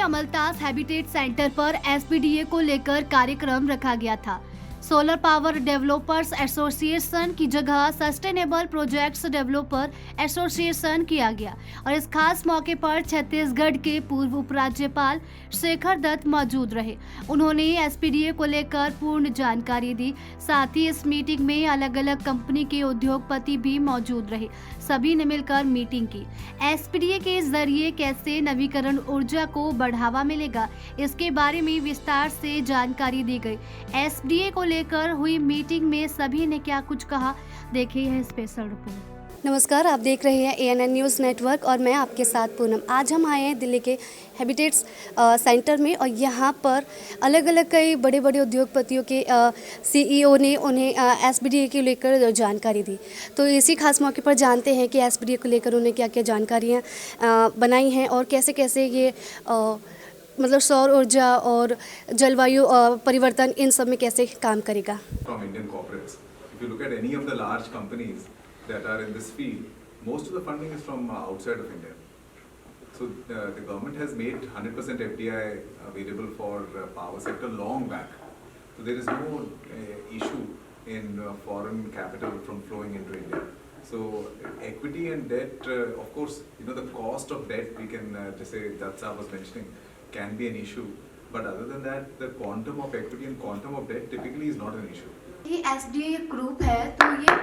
अमलतास habitat centre पर एसपीडीए को लेकर कार्यक्रम रखा गया था। सोलर पावर डेवलपर्स एसोसिएशन की जगह सस्टेनेबल प्रोजेक्ट्स डेवलपर एसोसिएशन किया गया और इस खास मौके पर छत्तीसगढ़ के पूर्व उपराज्यपाल शेखर दत्त मौजूद रहे। उन्होंने एसपीडीए को लेकर पूर्ण जानकारी दी। साथ ही इस मीटिंग में अलग अलग कंपनी के उद्योगपति भी मौजूद रहे। सभी ने मिलकर मीटिंग की। एसपीडीए के जरिए कैसे नवीकरण ऊर्जा को बढ़ावा मिलेगा, इसके बारे में विस्तार से जानकारी दी गई। एसपीडीए को लेकर हुई मीटिंग में सभी ने क्या कुछ कहा, देखिए यह स्पेशल रिपोर्ट। नमस्कार, आप देख रहे हैं ANN न्यूज़ नेटवर्क और मैं आपके साथ पूनम। आज हम आए हैं दिल्ली के हैबिटेट्स सेंटर में और यहाँ पर अलग अलग कई बड़े बड़े उद्योगपतियों के CEO ने उन्हें एसपीडीए को लेकर जानकारी दी। तो इसी खास मौके पर जानते हैं कि एसपीडीए को लेकर उन्हें क्या क्या जानकारियाँ बनाई हैं और कैसे कैसे ये मतलब सौर ऊर्जा और जलवायु परिवर्तन इन सब में कैसे काम करेगा। From Indian corporates. If you look at any of the large companies that are in this field, most of the funding is from outside of India. So the government has made 100% FDI available for power sector long back. So there is no issue in foreign capital from flowing into India. So equity and debt, of course, the cost of debt, we can just say that Sir was mentioning, can be an issue. But other than that, the quantum of equity and quantum of debt typically is not an issue. ये SDA group है, तो ये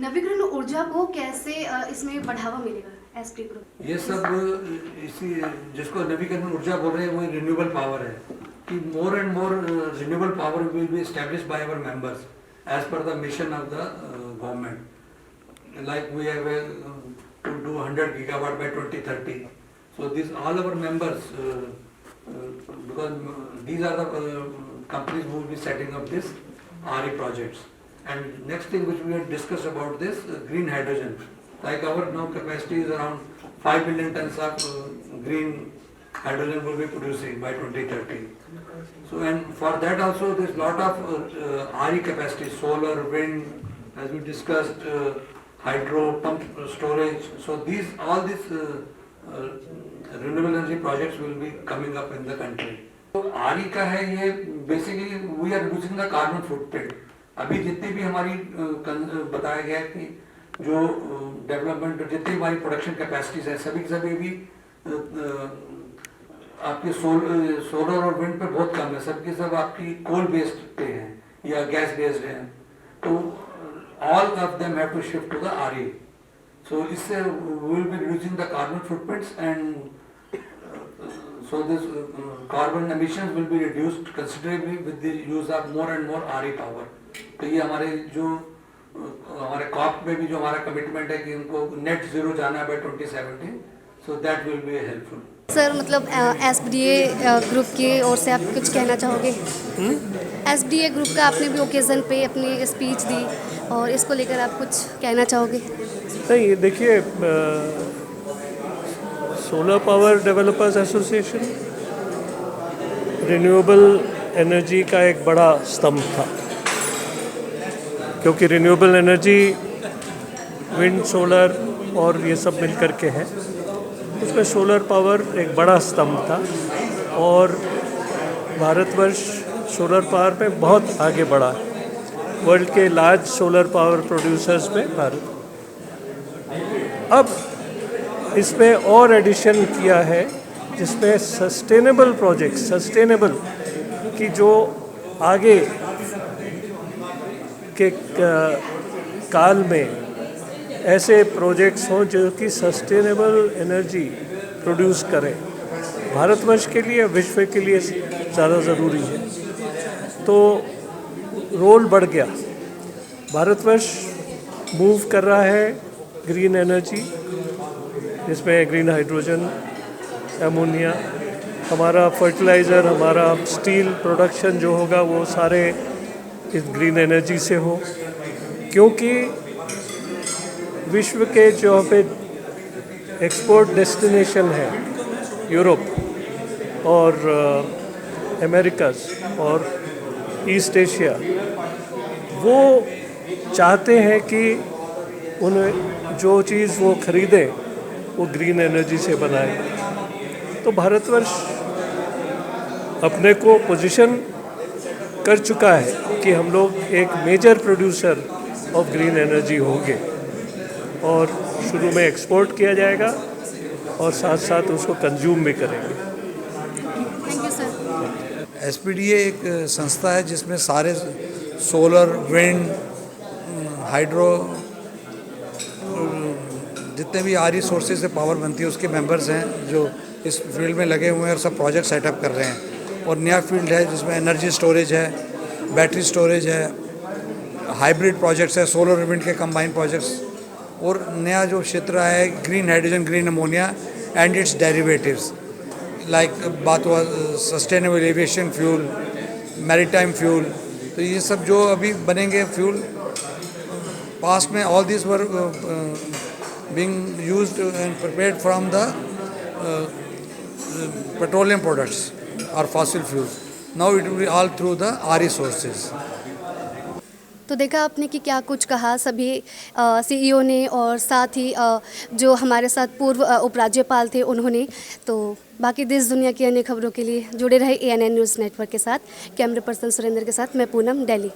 नवीकरण ऊर्जा को कैसे इसमें बढ़ावा मिलेगा एसडीए ग्रुप? ये सब इसी जिसको नवीकरण ऊर्जा बोल रहे हैं वो रिन्यूएबल पावर है कि more and more renewable power will be established by our members as per the mission of the government. Like we have to do 100 gigawatt by 2030. So these all our members because these are the companies who will be setting up this RE projects. And next thing which we have discussed about this green hydrogen, like our now capacity is around 5 million tons of green hydrogen will be producing by 2030. So and for that also there is lot of RE capacity, solar, wind, as we discussed, hydro, pump storage. So these all these renewable energy projects will be coming up in the country. तो RE का है ये basically we are reducing the carbon footprint. अभी जितनी भी हमारी बताया गया है कि जो डेवलपमेंट जितनी हमारी प्रोडक्शन कैपेसिटीज है सभी भी आपके सोलर और विंड पे बहुत कम है, सबकी सब आपकी कोल बेस्ड पे हैं या गैस बेस्ड हैं। तो all of them have to shift to the RE। So इससे we will be reducing the carbon footprints and so this carbon emissions will be reduced considerably with the use of more and more RE power. तो ये हमारे जो हमारे COP में भी जो हमारा कमिटमेंट है कि उनको नेट जीरो जाना है by 2070, so that will be helpful. Sir मतलब एसपीडीए ग्रुप की ओर से आप कुछ कहना चाहोगे? एसपीडीए ग्रुप का आपने भी ओकेजन पे अपनी स्पीच दी और इसको लेकर आप कुछ कहना चाहोगे? नहीं, देखिए solar power developers association renewable energy का एक बड़ा स्तंभ था, क्योंकि रिन्यूएबल एनर्जी विंड, सोलर और ये सब मिलकर के हैं। उसमें सोलर पावर एक बड़ा स्तंभ था और भारतवर्ष सोलर पावर में बहुत आगे बढ़ा है। वर्ल्ड के लार्ज सोलर पावर प्रोड्यूसर्स में भारत। अब इसमें और एडिशन किया है जिसमें सस्टेनेबल प्रोजेक्ट, सस्टेनेबल की जो आगे के काल में ऐसे प्रोजेक्ट्स हों जो कि सस्टेनेबल एनर्जी प्रोड्यूस करें, भारतवर्ष के लिए, विश्व के लिए ज़्यादा ज़रूरी है। तो रोल बढ़ गया, भारतवर्ष मूव कर रहा है ग्रीन एनर्जी, जिसमें ग्रीन हाइड्रोजन, अमोनिया, हमारा फर्टिलाइज़र, हमारा स्टील प्रोडक्शन जो होगा वो सारे इस ग्रीन एनर्जी से हो, क्योंकि विश्व के जो पे एक्सपोर्ट डेस्टिनेशन है यूरोप और अमेरिकास और ईस्ट एशिया, वो चाहते हैं कि उन्हें जो चीज़ वो खरीदें वो ग्रीन एनर्जी से बनाए। तो भारतवर्ष अपने को पोजीशन कर चुका है कि हम लोग एक major producer of green energy होंगे और शुरू में एक्सपोर्ट किया जाएगा और साथ साथ उसको कंज्यूम भी करेंगे। Thank you sir. एसपीडीए एक संस्था है जिसमें सारे सोलर, विंड, हाइड्रो, जितने भी आरी सोर्सेज से पावर बनती है उसके मेंबर्स हैं जो इस फील्ड में लगे हुए हैं और सब प्रोजेक्ट सेटअप कर रहे हैं। और नया फील्ड है जिसमें एनर्जी स्टोरेज है, बैटरी स्टोरेज है, हाइब्रिड प्रोजेक्ट्स है, सोलर विंड के कंबाइन प्रोजेक्ट्स, और नया जो क्षेत्र है green hydrogen, green ammonia and it's derivatives, like बात हुआ sustainable aviation fuel, maritime fuel. तो ये सब जो अभी बनेंगे फ्यूल, पास्ट में all this were being used and prepared from the petroleum products or fossil fuels. Now it will be all through the RE sources. तो देखा आपने कि क्या कुछ कहा सभी सीईओ ने और साथ ही जो हमारे साथ पूर्व उपराज्यपाल थे उन्होंने। तो बाकी देश दुनिया की अन्य खबरों के लिए जुड़े रहे ANN न्यूज़ नेटवर्क के साथ। कैमरा पर्सन सुरेंद्र के साथ मैं पूनम, दिल्ली।